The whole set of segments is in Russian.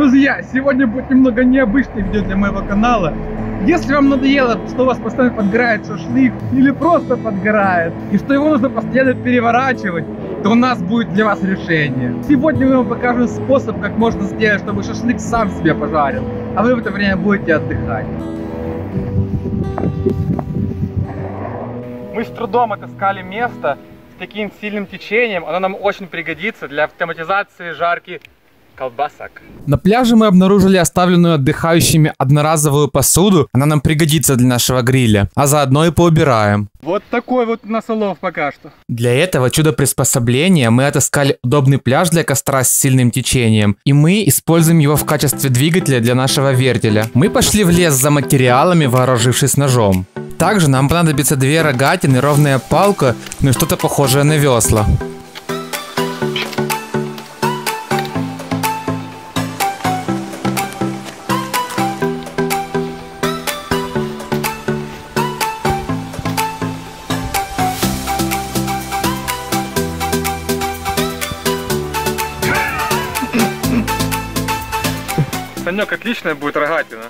Друзья, сегодня будет немного необычное видео для моего канала. Если вам надоело, что у вас постоянно подгорает шашлык или просто подгорает, и что его нужно постоянно переворачивать, то у нас будет для вас решение. Сегодня мы вам покажем способ, как можно сделать, чтобы шашлык сам себя пожарил, а вы в это время будете отдыхать. Мы с трудом отыскали место с таким сильным течением, оно нам очень пригодится для автоматизации жарки колбасок. На пляже мы обнаружили оставленную отдыхающими одноразовую посуду. Она нам пригодится для нашего гриля, а заодно и поубираем. Вот такой вот у нас улов пока что. Для этого чудо-приспособления мы отыскали удобный пляж для костра с сильным течением, и мы используем его в качестве двигателя для нашего вертеля. Мы пошли в лес за материалами, вооружившись ножом. Также нам понадобится 2 рогатины, ровная палка, ну и что-то похожее на весла. Санек, отличная будет рогатина.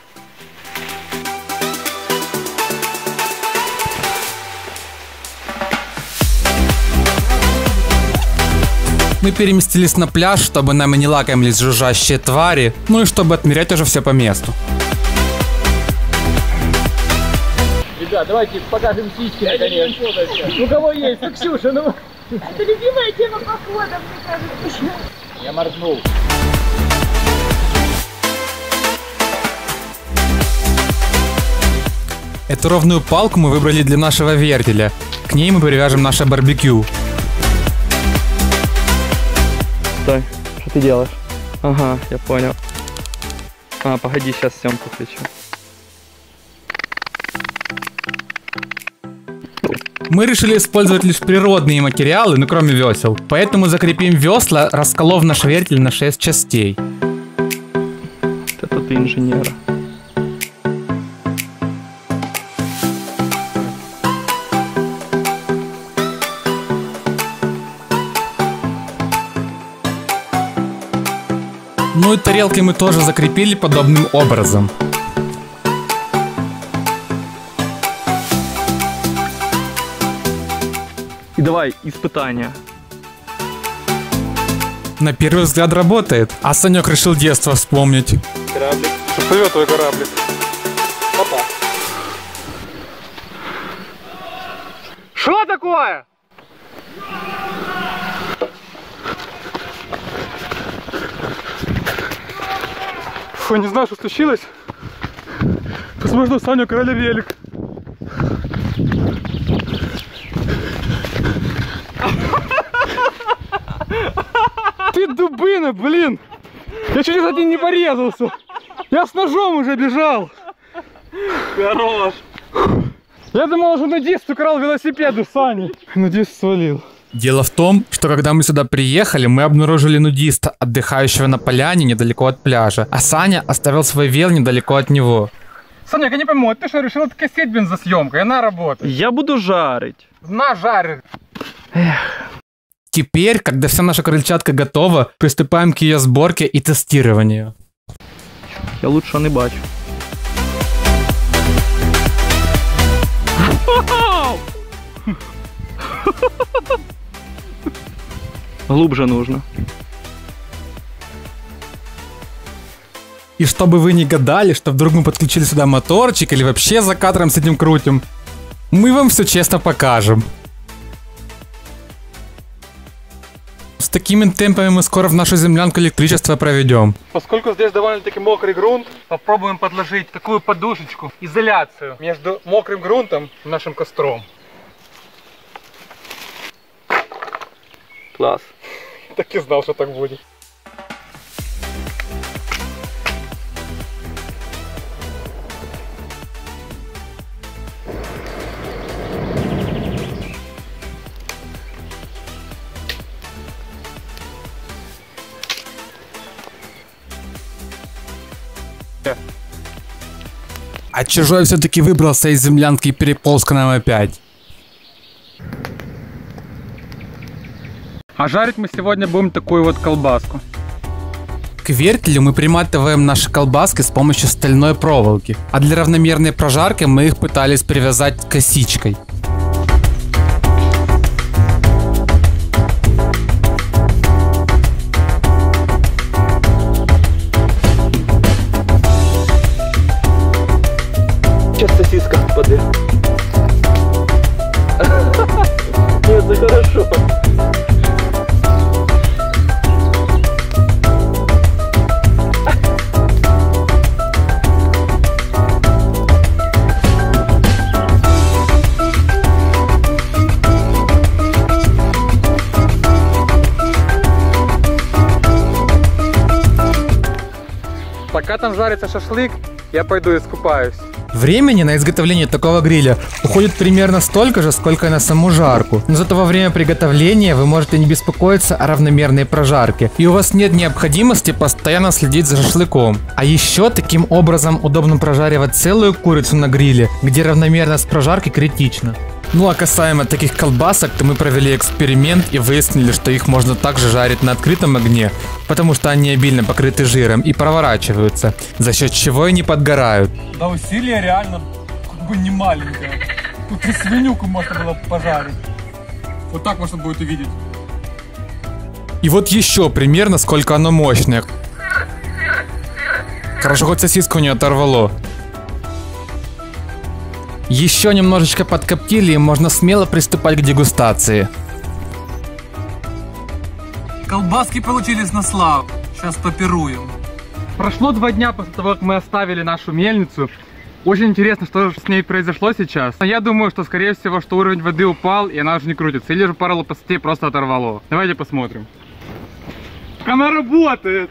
Мы переместились на пляж, чтобы нами не лакомились жужжащие твари, ну и чтобы отмерять уже все по месту. Ребят, давайте покажем сиськи наконец. У кого есть? Ну, Ксюша, ну... Это любимая тема похода, мне кажется. Я моргнул. Эту ровную палку мы выбрали для нашего вертеля. К ней мы привяжем наше барбекю. Стой, что ты делаешь? Ага, я понял. А, погоди, сейчас съемку включу. Мы решили использовать лишь природные материалы, ну кроме весел. Поэтому закрепим весла, расколов наш вертель на 6 частей. Это ты инженер. Ну и тарелки мы тоже закрепили подобным образом. И давай, испытания. На первый взгляд работает, а Санек решил детство вспомнить. Кораблик. Что плывет твой кораблик? Опа. Что такое? Фу, не знаю, что случилось. Возможно, Саню украли велик. Ты дубина, блин! Я чуть из один не порезался. Я с ножом уже бежал. Хорош. Я думал, что нудист украл велосипед у Сани. Нудист свалил. Дело в том, что когда мы сюда приехали, мы обнаружили нудиста, отдыхающего на поляне недалеко от пляжа, а Саня оставил свой вел недалеко от него. Саня, я не пойму, ты что, решил откосить бензосъемкой? Она работает. Я буду жарить. На, жарь. Теперь, когда вся наша крыльчатка готова, приступаем к ее сборке и тестированию. Я лучше не бачу. Глубже нужно. И чтобы вы не гадали, что вдруг мы подключили сюда моторчик или вообще за кадром с этим крутим, мы вам все честно покажем. С такими темпами мы скоро в нашу землянку электричество проведем. Поскольку здесь довольно-таки мокрый грунт, попробуем подложить такую подушечку, изоляцию между мокрым грунтом и нашим костром. Класс. Так и знал, что так будет. А чужой все-таки выбрался из землянки и переполз к нам опять. А жарить мы сегодня будем такую вот колбаску. К вертелю мы приматываем наши колбаски с помощью стальной проволоки, а для равномерной прожарки мы их пытались привязать косичкой. Сейчас сосиска впадет. Нет, это хорошо. Пока там жарится шашлык, я пойду искупаюсь. Времени на изготовление такого гриля уходит примерно столько же, сколько и на саму жарку. Но зато во время приготовления вы можете не беспокоиться о равномерной прожарке. И у вас нет необходимости постоянно следить за шашлыком. А еще таким образом удобно прожаривать целую курицу на гриле, где равномерность прожарки критична. Ну а касаемо таких колбасок, то мы провели эксперимент и выяснили, что их можно также жарить на открытом огне, потому что они обильно покрыты жиром и проворачиваются, за счет чего и не подгорают. Да, усилие реально как бы не маленькое. Тут и свинюку можно было пожарить. Вот так можно будет увидеть. И вот еще примерно сколько оно мощное. Хорошо, хоть сосиску не оторвало. Еще немножечко подкоптили, и можно смело приступать к дегустации. Колбаски получились на славу. Сейчас попируем. Прошло 2 дня после того, как мы оставили нашу мельницу. Очень интересно, что же с ней произошло сейчас. Я думаю, что скорее всего, что уровень воды упал, и она уже не крутится. Или же пару лопастей просто оторвало. Давайте посмотрим. Она работает!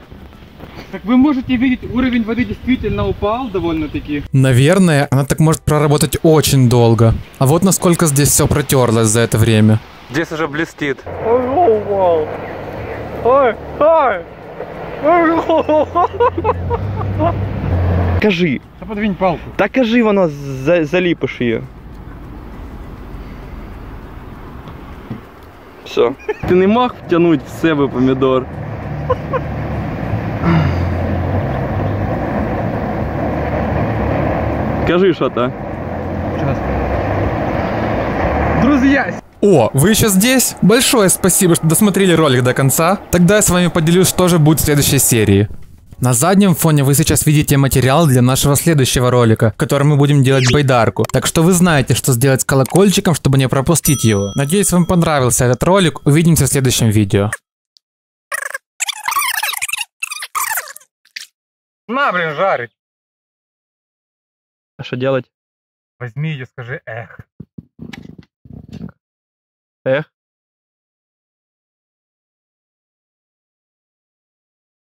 Как вы можете видеть, уровень воды действительно упал довольно-таки. Наверное, она так может проработать очень долго. А вот насколько здесь все протерлось за это время. Здесь уже блестит. Кажи. Да подвинь палку. Так кажи, воно заліпиш її. Все. Ти не мог втягнути в себе помідор? Скажи что-то. Сейчас. Друзья! О, вы еще здесь? Большое спасибо, что досмотрели ролик до конца. Тогда я с вами поделюсь, что же будет в следующей серии. На заднем фоне вы сейчас видите материал для нашего следующего ролика, в котором мы будем делать байдарку. Так что вы знаете, что сделать с колокольчиком, чтобы не пропустить его. Надеюсь, вам понравился этот ролик. Увидимся в следующем видео. На, блин, жарить. А что делать? Возьми ее, скажи эх. Эх?